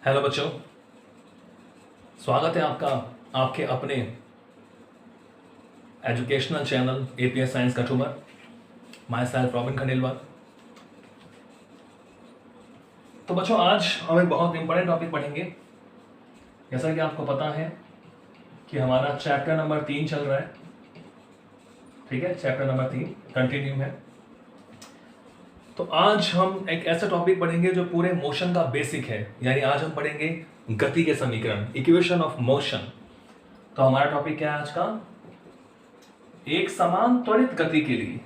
Hello बच्चों, स्वागत है आपका आपके अपने educational channel APS science Kathumar. My self robin Khandelwal. तो बच्चों, आज हम एक बहुत इंपॉर्टेंट टॉपिक पढ़ेंगे। जैसा कि आपको पता है कि हमारा चैप्टर नंबर 3 चल रहा है। ठीक है, चैप्टर नंबर 3 कंटिन्यू है। तो आज हम एक ऐसा टॉपिक पढ़ेंगे जो पूरे मोशन का बेसिक है, यानी आज हम पढ़ेंगे गति के समीकरण, इक्वेशन ऑफ मोशन। तो हमारा टॉपिक क्या है आज का? एक समान त्वरित गति के लिए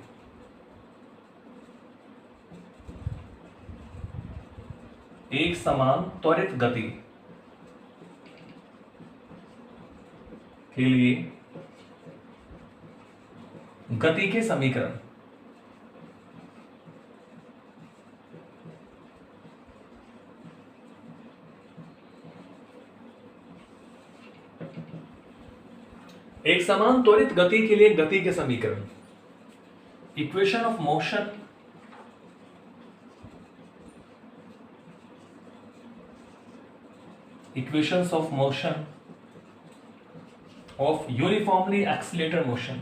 एक समान त्वरित गति के लिए गति के समीकरण। एक समान त्वरित गति के लिए गति के समीकरण, equation of motion equations of motion of uniformly accelerated motion.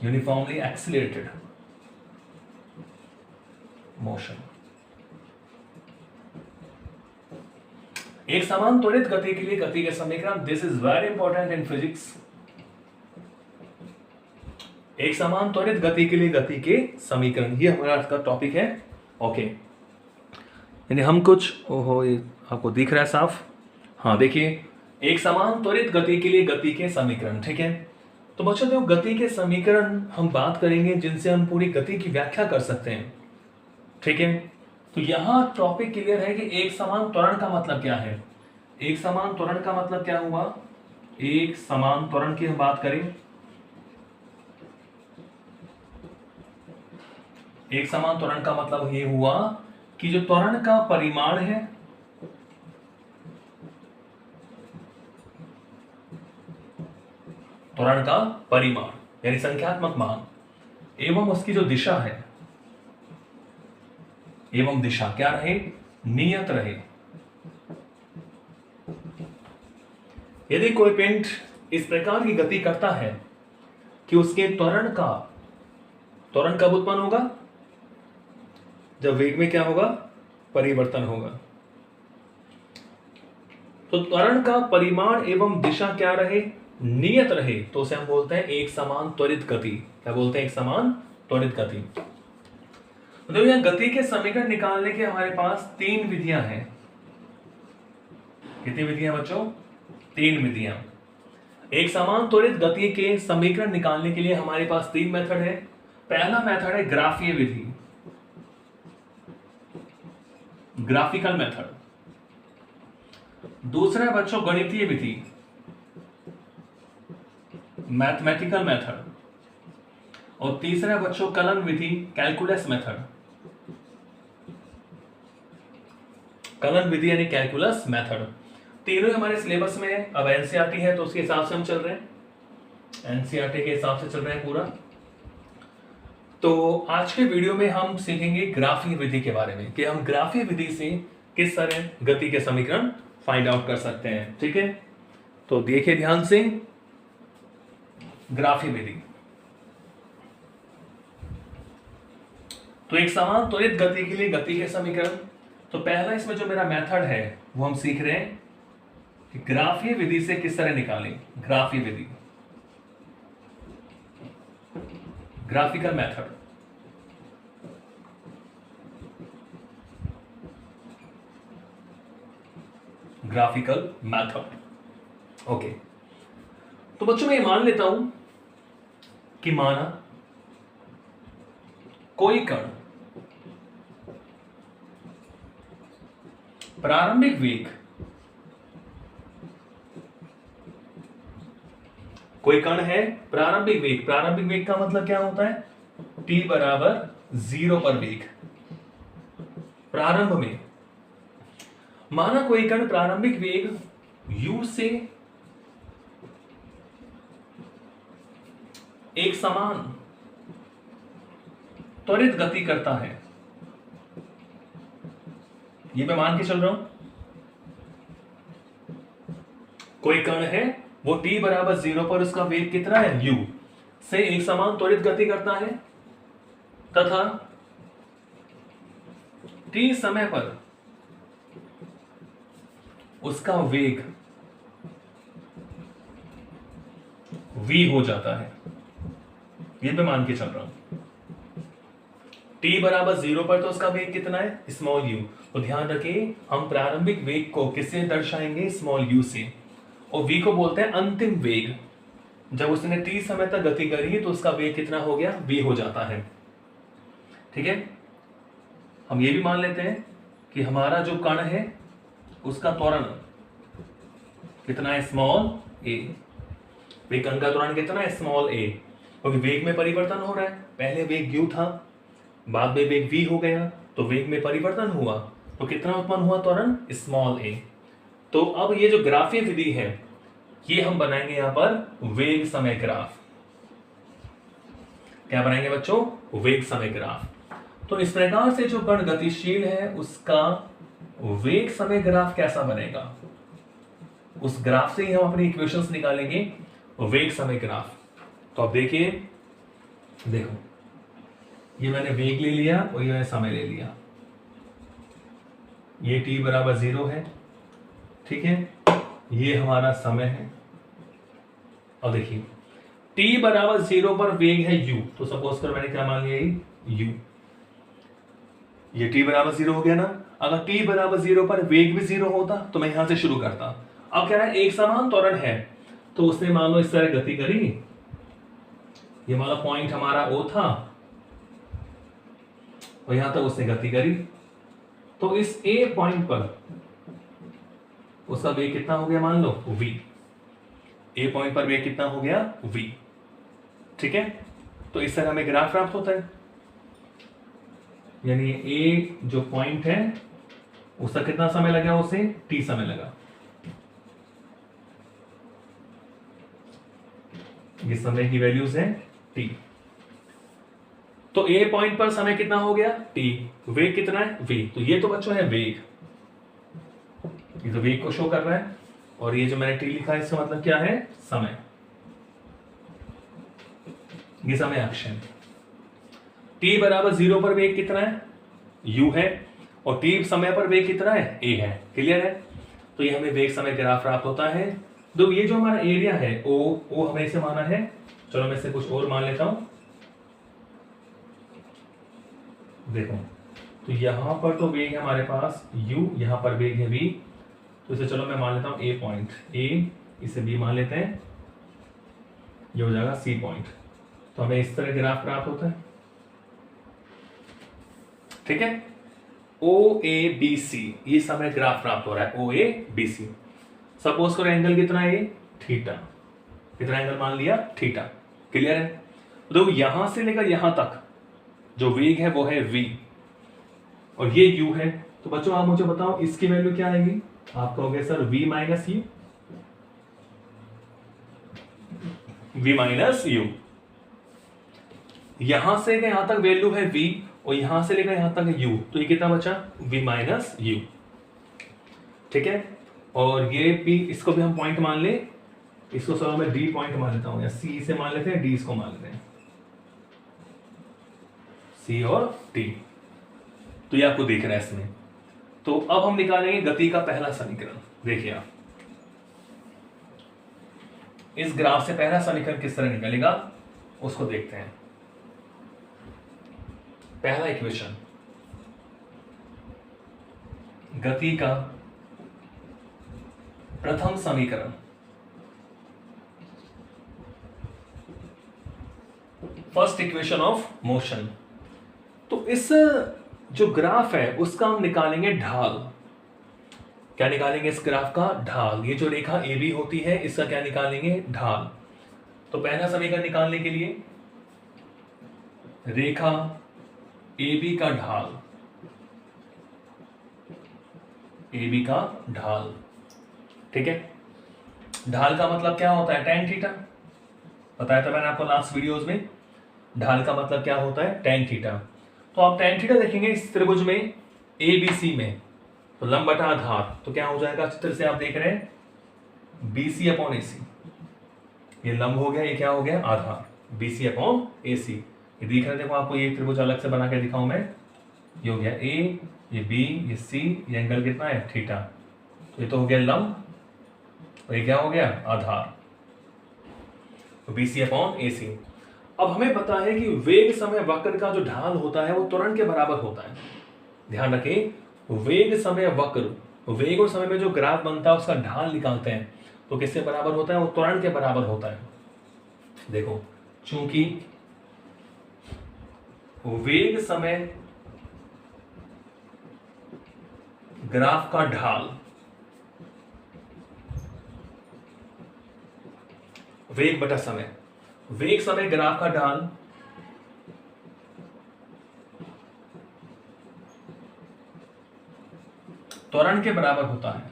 Uniformly accelerated motion. एक समान त्वरित गति के लिए गति के समीकरण। This is very important in physics. एक समान त्वरित गति के लिए गति के समीकरण, ये हमारा आज का टॉपिक है। ओके, यानी हम कुछ ये आपको दिख रहा है साफ? हाँ, देखिए, एक समान त्वरित गति के लिए गति के समीकरण। ठीक है, तो बच्चों देखो, गति के समीकरण हम बात करेंगे जिनसे हम पूरी गति की व्याख्या कर सकते हैं। ठीक है, तो यहां टॉपिक क्लियर है कि एक समान त्वरण का मतलब क्या है। एक समान त्वरण का मतलब क्या हुआ? एक समान त्वरण की हम बात करें, एक समान त्वरण का मतलब ये हुआ कि जो त्वरण का परिमाण है त्वरण का परिमाण यानी संख्यात्मक मान एवं उसकी जो दिशा है एवं दिशा क्या रहे? नियत रहे। यदि कोई पिंड इस प्रकार की गति करता है कि उसके त्वरण कब उत्पन्न होगा? जब वेग में क्या होगा? परिवर्तन होगा। तो त्वरण का परिमाण एवं दिशा क्या रहे? नियत रहे, तो उसे हम बोलते हैं एक समान त्वरित गति। क्या बोलते हैं? एक समान त्वरित गति। तो यहां गति के समीकरण निकालने के हमारे पास 3 विधियां हैं। कितनी विधियां बच्चों? 3 विधियां। एक समान त्वरित गति के समीकरण निकालने के लिए हमारे पास 3 मेथड है। पहला मेथड है ग्राफीय विधि, ग्राफिकल मेथड। दूसरा है बच्चों गणितीय विधि, मैथमेटिकल मेथड। और तीसरा है बच्चों कलन विधि, कैलकुलस मेथड। कलन विधि यानी कैलकुलस मेथड। तीनों हमारे सिलेबस में है। अब एनसीईआरटी है तो उसके हिसाब से हम चल रहे हैं, एनसीईआरटी के हिसाब से चल रहे हैं पूरा। तो आज के वीडियो में हम सीखेंगे ग्राफीय विधि के बारे में कि हम ग्राफीय विधि से किस तरह गति के समीकरण फाइंड आउट कर सकते हैं। ठीक है, तो देखिए ध्यान से, ग्राफीय विधि। तो एक समान त्वरित गति के लिए गति के समीकरण। तो पहला इसमें जो मेरा मेथड है वो हम सीख रहे हैं कि ग्राफीय विधि से किस तरह निकालें। ग्राफीय विधि, graphical method. Graphical method. Okay, तो बच्चों मैं ये मान लेता हूं कि माना कोई कण प्रारंभिक वेग, कोई कण है प्रारंभिक वेग। प्रारंभिक वेग का मतलब क्या होता है? t बराबर 0 पर वेग। प्रारंभ में माना कोई कण प्रारंभिक वेग u से एक समान त्वरित गति करता है ये मैं मान के चल रहा हूं। कोई कण है वो t बराबर 0 पर उसका वेग कितना है u से एक समान त्वरित गति करता है तथा t समय पर उसका वेग v हो जाता है। ये मैं मान के चल रहा हूं। t बराबर 0 पर तो उसका वेग कितना है स्मॉल u। तो ध्यान रखिए हम प्रारंभिक वेग को किससे दर्शाएंगे स्मॉल u से, और v को बोलते हैं अंतिम वेग। जब उसने t समय तक गति करी तो उसका वेग कितना हो गया v हो जाता है। ठीक है, हम ये भी मान लेते हैं कि हमारा जो कण है उसका त्वरण कितना है स्मॉल a। वेग कण का त्वरण कितना है स्मॉल a, क्योंकि वेग में परिवर्तन हो रहा है। पहले वेग u था, बाद में वेग v हो गया, तो वेग में परिवर्तन हुआ तो कितना उत्पन्न हुआ त्वरण स्मॉल a। तो अब ये जो ग्राफीय विधि है ये हम बनाएंगे यहां पर वेग समय ग्राफ। क्या बनाएंगे बच्चों वेग समय ग्राफ। तो इस प्रकार से जो कण गतिशील है उसका वेग समय ग्राफ कैसा बनेगा, उस ग्राफ से ही हम अपनी इक्वेशंस निकालेंगे वेग समय ग्राफ। तो अब देखिए, देखो ये मैंने वेग ले लिया और ये मैंने समय ले लिया। ये t बराबर 0 है, ठीक है, ये हमारा समय है। और देखिए t बराबर 0 पर वेग है u, तो सपोज कर मैंने क्या मान लिया u। ये t बराबर 0 हो गया ना। अगर t बराबर 0 पर वेग भी 0 होता तो मैं यहां से शुरू करता। अब क्या है एक समान त्वरण है तो उसने मान लो इस तरह गति करी। ये मान लो पॉइंट हमारा O था और यहां तक उसने गति करी, तो इस A पॉइंट पर उसका वेग कितना हो गया मान लो v। A पॉइंट पर वेग कितना हो गया v। ठीक है, तो इस तरह हमें ग्राफ प्राप्त होता है। यानी A जो पॉइंट है उसका कितना समय लगा, उसे t समय लगा। ये समय की वैल्यूज है t। तो A पॉइंट पर समय कितना हो गया t, वेग कितना है v। तो ये तो बच्चों है वेग, ये तो वेग को शो कर रहा है। और ये जो मैंने t लिखा है इसका मतलब क्या है समय, ये समय अक्ष है। t बराबर 0 पर वेग कितना है u है और t समय पर वेग कितना है a है। क्लियर है, तो ये हमें वेग समय ग्राफ प्राप्त होता है। तो ये जो हमारा एरिया है o हमें इसे माना है। चलो मैं इसे कुछ और मान लेता हूं। देखो तो यहां पर तो वेग है हमारे पास u, यहां पर वेग है v। तो इसे चलो मैं मान लेता हूं a पॉइंट a, इसे b मान लेते हैं, ये हो जाएगा c पॉइंट। तो हमें इस तरह ग्राफ प्राप्त होता है। ठीक है, o a b c ये समय ग्राफ प्राप्त हो रहा है o a b c। Suppose करो एंगल कितना है थीटा, कितना एंगल मान लिया थीटा। क्लियर है, तो यहां से लेकर यहां तक जो वेग है वो है v और ये u है। तो बच्चों आप मुझे बताओ इसकी वैल्यू क्या आएगी। आप कहोगे sir v minus u, v minus u। यहां से लेकर यहां तक वैल्यू है v और यहां से लेकर यहां तक है u, तो ये कितना बचा v माइनस u। ठीक है, और ये p इसको भी हम पॉइंट मान ले, इसको सर मैं d पॉइंट मान लेता हूं, या c से मान लेते हैं, d इसको मान लेते हैं, c और t। तो ये आपको दिख रहा है इसमें। तो अब हम निकालेंगे गति का पहला समीकरण। देखिए आप इस ग्राफ से पहला समीकरण किस तरह निकलेगा उसको देखते हैं। पहला इक्वेशन, गति का प्रथम समीकरण, फर्स्ट इक्वेशन ऑफ मोशन। तो इस जो ग्राफ है उसका हम निकालेंगे ढाल। क्या निकालेंगे इस ग्राफ का ढाल। ये जो रेखा AB होती है इसका क्या निकालेंगे ढाल। तो पहला समीकरण निकालने के लिए रेखा AB का ढाल, AB का ढाल। ठीक है, ढाल का मतलब क्या होता है tan थीटा, बताया था मैंने आपको लास्ट वीडियोस में। ढाल का मतलब क्या होता है tan थीटा। तो आप tan थीटा देखेंगे इस त्रिभुज में ABC में, तो लंब बटा आधार, तो क्या हो जाएगा, चित्र से आप देख रहे हैं BC अपॉन AC, ये लंब हो गया, ये क्या हो गया, आधार, BC अपॉन AC। ये दिख रहा है, देखो आपको ये त्रिभुज अलग से बना के दिखाऊं मैं, ये हो गया A, ये B, ये C, ये एंगल कितना है, थीटा। तो ये तो हो गया लंब, और ये क्या हो गया, आधार, तो BC अपॉन AC। अब हमें पता है कि वेग समय वक्र का जो ढाल होता है वो त्वरण के बराबर होता है। ध्यान रखें, वेग समय वक्र, वेग और समय में जो ग्राफ बनता है उसका ढाल निकालते हैं तो किससे बराबर होता है, वो त्वरण के बराबर होता है। देखो, चूंकि वेग समय ग्राफ का ढाल, वेग बटा समय, वेग समय ग्राफ का ढाल त्वरण के बराबर होता है।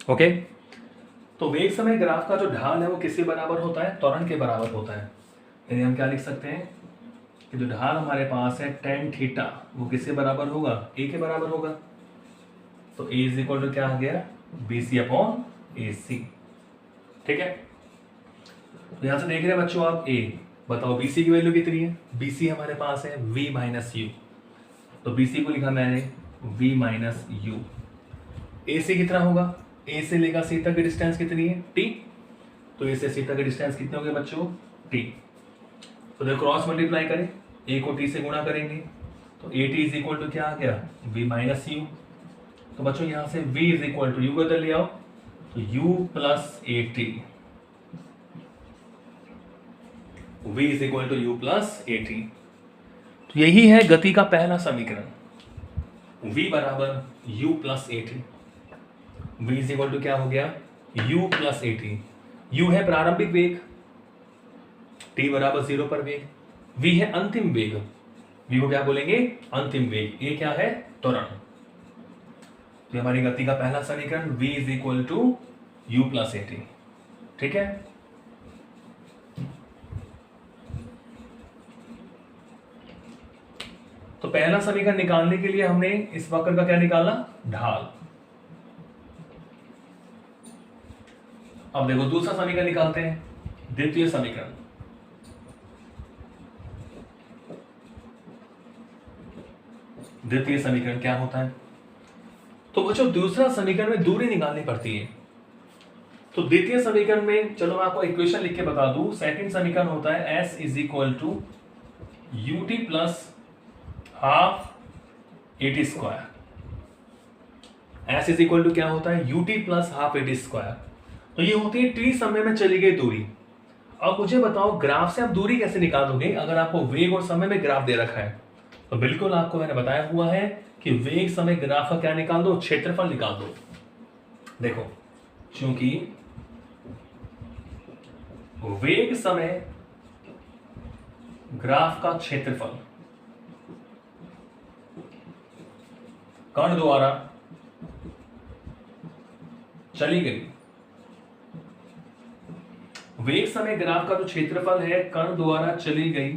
ओके, तो वेग समय ग्राफ का जो ढाल है वो किसके बराबर होता है, त्वरण के बराबर होता है। यानी हम क्या लिख सकते हैं कि जो ढाल हमारे पास है tan थीटा, वो किसके बराबर होगा, a के बराबर होगा। तो a इज इक्वल टू क्या आ गया, BC अपॉन AC। ठीक है, तो यहां से देख रहे हैं बच्चों आप a, बताओ BC की वैल्यू कितनी है, BC हमारे पास है V माइनस U, तो BC को लिखा मैंने V माइनस U। AC कितना होगा, A से लेकर C तक की डिस्टेंस कितनी है, T, तो A से C तक की डिस्टेंस कितनी होगी बच्चों, T। तो जब क्रॉस मल्टीप्लाई करें, A को T से गुणा करेंगे तो AT इज इक्वल टू क्या आ गया, V माइनस U। तो बच्चों यहां से V is equal to U को इधर ले आओ, तो U plus AT, V is equal to U plus AT। तो यही है गति का पहला समीकरण, V बराबर U plus AT। V is equal to क्या हो गया, U प्लस AT। U है प्रारंभिक वेग, T बराबर 0 पर वेग, V है अंतिम वेग, V को क्या बोलेंगे, अंतिम वेग, A क्या है, त्वरण। तो हमारी गति का पहला समीकरण V is equal to U plus AT। ठीक है, तो पहला समीकरण निकालने के लिए हमने इस वक्र का क्या निकाला, ढाल। अब देखो दूसरा समीकरण निकालते हैं, द्वितीय समीकरण। द्वितीय समीकरण क्या होता है, तो बच्चों दूसरा समीकरण में दूरी निकालनी पड़ती है। तो द्वितीय समीकरण में, चलो मैं आपको इक्वेशन लिख के बता दूं, सेकंड समीकरण होता है S is equal to UT plus half AT square. S is equal to क्या होता है, UT plus half AT square. तो ये होती है T समय में चली गई दूरी। अब मुझे बताओ ग्राफ से आप दूरी कैसे निकालोगे, अगर आपको वेग और समय में ग्राफ दे रखा है, तो बिल्कुल आपको मैंने बताया हुआ है कि वेग समय ग्राफ का क्या निकाल दो, क्षेत्रफल निकाल दो। देखो, चूंकि वेग समय ग्राफ का क्षेत्रफल कण द्वारा चली गई, वेग समय ग्राफ का जो क्षेत्रफल है कण द्वारा चली गई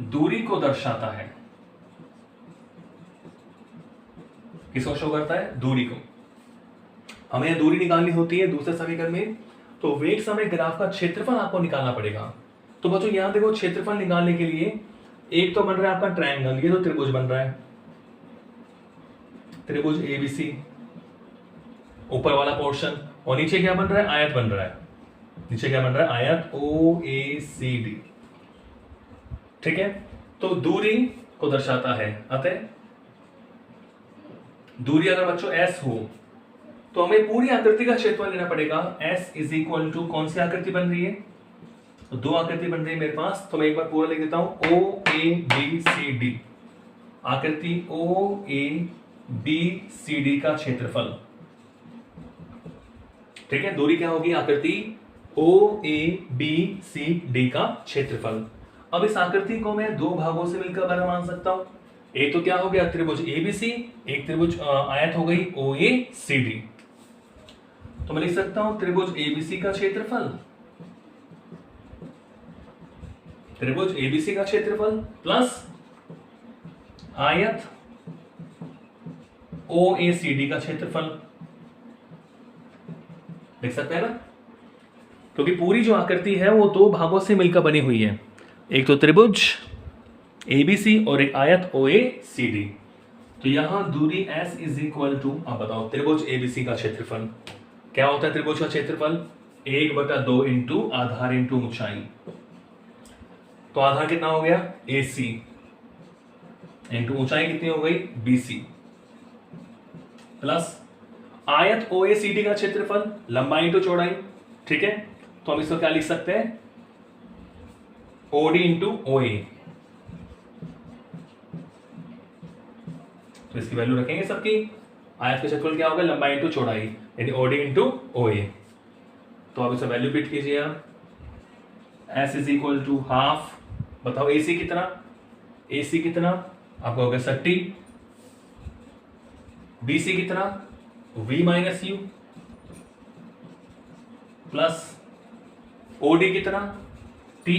दूरी को दर्शाता है। किसको शो करता है, दूरी को। हमें दूरी निकालनी होती है दूसरे समीकरण में, तो वेग समय ग्राफ का क्षेत्रफल आपको निकालना पड़ेगा। तो बच्चों यहां देखो, क्षेत्रफल निकालने के लिए एक तो बन रहा है आपका ट्रायंगल, ये तो त्रिभुज बन रहा है, त्रिभुज ABC, ऊपर वाला पोर्शन, और नीचे क्या बन रहा है, आयत बन रहा है। नीचे क्या बन रहा है, आयत OACD। ठीक है, तो दूरी को दर्शाता है। अतः दूरी अगर बच्चों S हो तो हमें पूरी आकृति का क्षेत्रफल लेना पड़ेगा। S इज इक्वल टू कौन सी आकृति बन रही है, तो दो आकृति बन रही है मेरे पास, तो मैं एक बार पूरा लिख देता हूं, OABCD, आकृति OABCD का क्षेत्रफल। ठीक है, दूरी क्या होगी, आकृति OABCD का क्षेत्रफल। अब इस आकृति को मैं दो भागों से मिलकर बना मान सकता हूं। एक तो क्या हो गया, त्रिभुज ABC, एक त्रिभुज आयत हो गई OACD। तो मैं लिख सकता हूं त्रिभुज एबीसी का क्षेत्रफल, त्रिभुज एबीसी का क्षेत्रफल प्लस आयत ओएसीडी का क्षेत्रफल। देख सकते हैं ना, क्योंकि पूरी जो आकृति है वो दो भागों से मिलकर बनी हुई है, एक तो त्रिभुज एबीसी और एक आयत ओएसीडी। तो यहां दूरी S इज इक्वल टू, आप बताओ त्रिभुज एबीसी का क्षेत्रफल क्या होता है? त्रिभुज का क्षेत्रफल 1/2 इंटू आधार इंटू ऊंचाई। तो आधार कितना हो गया? AC इंटू ऊंचाई कितनी हो गई? BC प्लस आयत OACD का क्षेत्रफल लंबाई इंटू चौड़ाई। ठीक है, तो हम इसको क्या लिख सकते हैं? OD into OA। तो इसकी वैल्यू रखेंगे सबकी। आयत का क्षेत्रफल क्या होगा? लंबाई इंटू चौड़ाई, यानी OD इंटू OA। तो आप इसे वैल्यू फिट कीजिए आप। S is equal to half, बताओ AC कितना? AC कितना आपका हो गया 30, BC कितना? V minus U plus OD कितना? T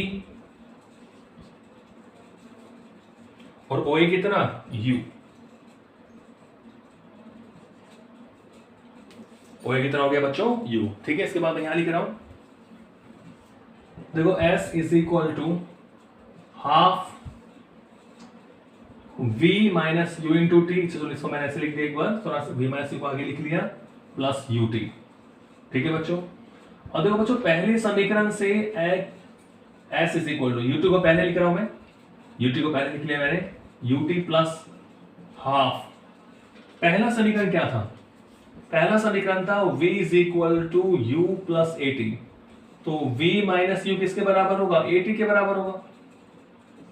और OA कितना? U। OA कितना हो गया बच्चों? U। ठीक है, इसके बाद मैं यहां लिख रहा हूं, देखो S is equal to half V minus U into T. चलो इसको मैंने ऐसे लिख दिया एक बार, थोड़ा सा V माइनस U को आगे लिख लिया, प्लस UT। ठीक है बच्चों, और देखो बच्चों पहले समीकरण से S is equal to UT को पहले लिख रहा हूं मैं, UT को पहले लिख लिया मैंने, UT प्लस हाफ। पहला समीकरण क्या था? पहला समीकरण था V is equal to U plus AT। तो V माइनस U किसके बराबर होगा? AT के बराबर होगा।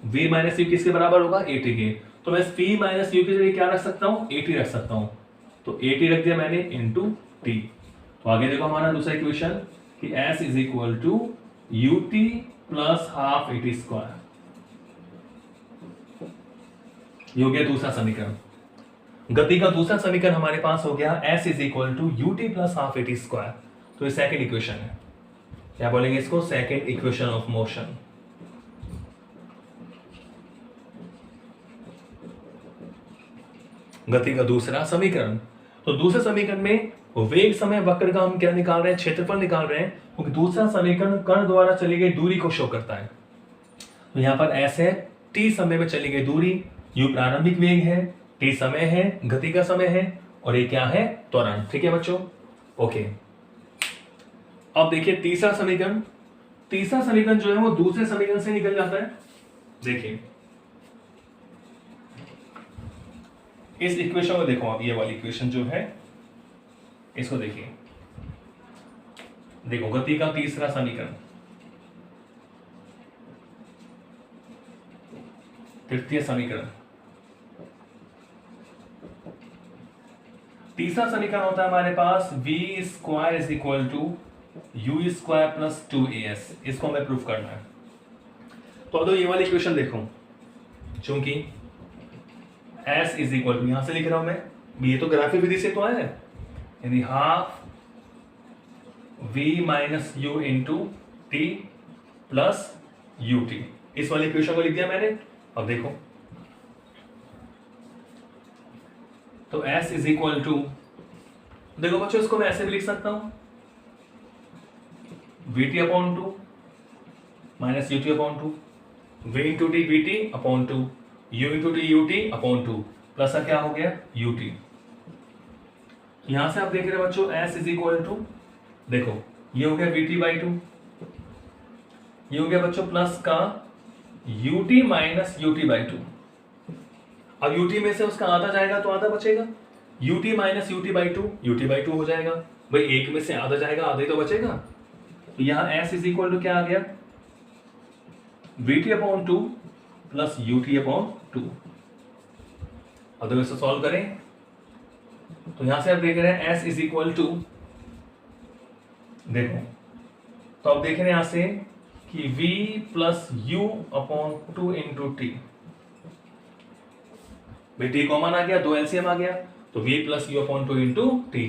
V माइनस U किसके बराबर होगा? AT के। तो मैं V माइनस U की जगह क्या रख सकता हूं? AT रख सकता हूं। तो AT रख दिया मैंने इंटू T। तो आगे देखो हमारा दूसरा इक्वेशन कि S is equal to UT plus half AT square. ये हो गया दूसरा समीकरण। गति का दूसरा समीकरण हमारे पास हो गया S is equal to UT plus half AT square. तो ये सेकेंड इक्वेशन है, क्या बोलेंगे इसको? Second equation of motion. गति का दूसरा समीकरण। तो दूसरे समीकरण में वेग समय वक्र का हम क्या निकाल रहे हैं? क्षेत्रफल निकाल रहे हैं, क्योंकि दूसरा समीकरण कण द्वारा चली गई दूरी को शो करता है। तो यहां पर S है, T समय में चली गई दूरी, U प्रारंभिक वेग है, T समय है, गति का समय है, और ये क्या है? त्वरण। ठीक है बच्चों, ओके। अब देखिए तीसरा समीकरण। तीसरा समीकरण जो है वो दूसरे समीकरण से निकल जाता है। देखिए इस इक्वेशन को देखो आप, ये वाली इक्वेशन जो है इसको देखिए, देखो गति का तीसरा समीकरण, तृतीय समीकरण। तीसरा समीकरण होता है हमारे पास V square is equal to U square plus 2AS। इसको हमें प्रूफ करना है। तो अब ये वाली इक्वेशन देखो, चूंकि S इज इक्वल टू, यहां से लिख रहा हूं मैं, ये तो ग्राफिक विधि से तो आया है, यानी half V minus U into T plus UT। इस वाली इक्वेशन को लिख दिया मैंने। अब देखो तो S इज इक्वल टू, देखो बच्चों इसको मैं ऐसे भी लिख सकता हूं, VT upon 2 minus UT upon 2, V into T VT upon 2, U into T UT upon 2, plus क्या हो गया? UT। यहां से आप देख रहे हैं बच्चों S इज इक्वल टू, देखो ये हो गया VT बाई 2, ये हो गया बच्चों प्लस का UT माइनस UT बाई 2। अब UT में से उसका आधा जाएगा तो आधा बचेगा, UT minus UT by 2, UT by 2 हो जाएगा। भाई एक में से आधा जाएगा, आधा ही तो बचेगा। तो यहां S इज इक्वल टू क्या आ गया? VT upon 2 plus UT upon 2। अब तो इसे सॉल्व करें तो यहां से आप देख रहे हैं S इज इक्वल टू, देखो तो आप देख रहे हैं यहां से कि V plus U upon 2 into t. भाई टी कॉमन आ गया, 2 LCM आ गया, तो V plus U upon 2 into t.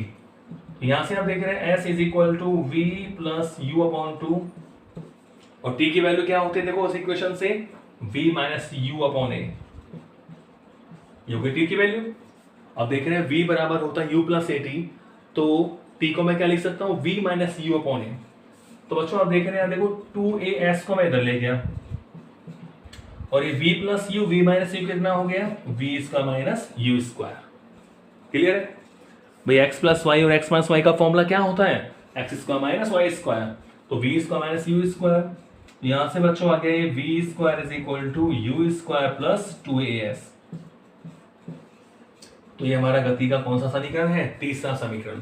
यहां से आप देख रहे हैं s is equal to v plus u upon two, और t की वैल्यू क्या होती है देखो उस इक्वेशन से, v minus u upon a, ये होगी t की वैल्यू। अब देख रहे हैं v बराबर होता है u प्लस ए टी, तो t को मैं क्या लिख सकता हूं, v माइनस यू अपॉन ए। तो बच्चों आप देख रहे हैं देखो 2as को मैं इधर ले गया, और ये v plus you, v minus you कितना हो गया, v इसका माइनस यू स्क्वायर। क्लियर है भाई, x प्लस वाई और x माइनस वाई का फॉर्मूला क्या होता है, x square minus y square, तो v square minus u square. यहां से बच्चों आ गया v square is equal to u square plus 2as। तो ये हमारा गति का कौन सा समीकरण है, तीसरा समीकरण।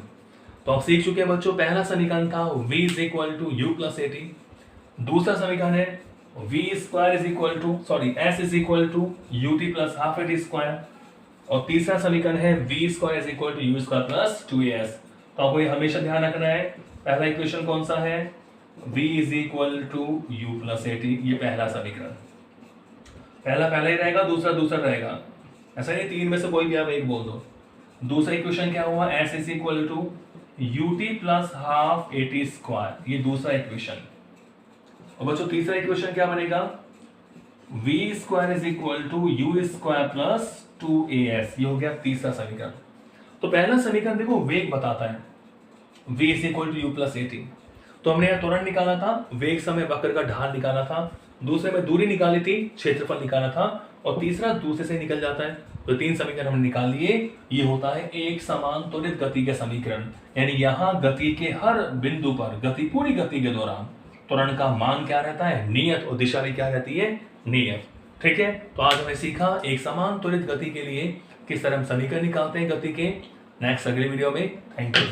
तो आप सीख चुके हैं बच्चों, पहला समीकरण था v is equal to u plus a t, दूसरा समीकरण है v square is equal to s is equal to u t plus half a t square, और तीसरा समीकरण है v square is equal to u square plus 2as। तो आपको ये हमेशा ध्यान रखना है, पहला इक्वेशन कौन सा है, v is equal to u plus a t, ये पहला समीकरण, पहला पहला ही रहेगा, दूसरा दूसरा रहेगा, ऐसा नहीं तीन में से कोई भी आप एक बोल दो। दूसरा इक्वेशन क्या हुआ, s is equal to u t plus half a t square, ये दूसरा इक्वेशन। और बच्चों तीसरा इक्वेशन क्या बनेगा, v square is equal to u square plus 2as, ये हो गया तीसरा समीकरण। तो पहला समीकरण देखो वेग बताता है, v is equal to u plus a t, तो हमने यहाँ त्वरण निकाला था, वेग समय वक्र का ढाल निकाला था, दूसरे में दूरी निकाली थी, क्षेत्रफल निकाला था, और तीसरा दूसरे से निकल जाता है। तो तीन समीकरण हमने निकाल लिए, ये होता है एक समान त्वरित गति के समीकरण। यानी यहाँ गति के हर बिंदु पर, गति पूरी गति के दौरान त्वरण का मान क्या रहता है, नियत, और दिशा भी क्या रहती है, नियत। ठीक है, तो आज हमने सीखा एक समान त्वरित गति के लिए किस तरह हम समीकरण निकालते हैं गति के। नेक्स्ट अगले वीडियो में, थैंक यू।